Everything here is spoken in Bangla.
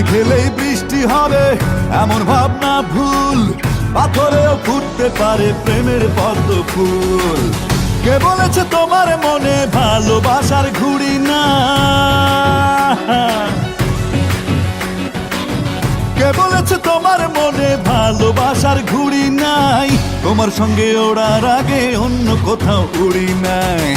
খেলেই বৃষ্টি হবে এমন ভাবনা ভুল, পাথরেও ফুটতে পারে প্রেমের পদ্ম ফুল। কে বলেছে তোমার মনে ভালোবাসার ঘুড়ি না? কে বলেছে তোমার মনে ভালোবাসার ঘুড়ি নাই? তোমার সঙ্গে ওড়ার আগে অন্য কোথাও উড়ি নাই।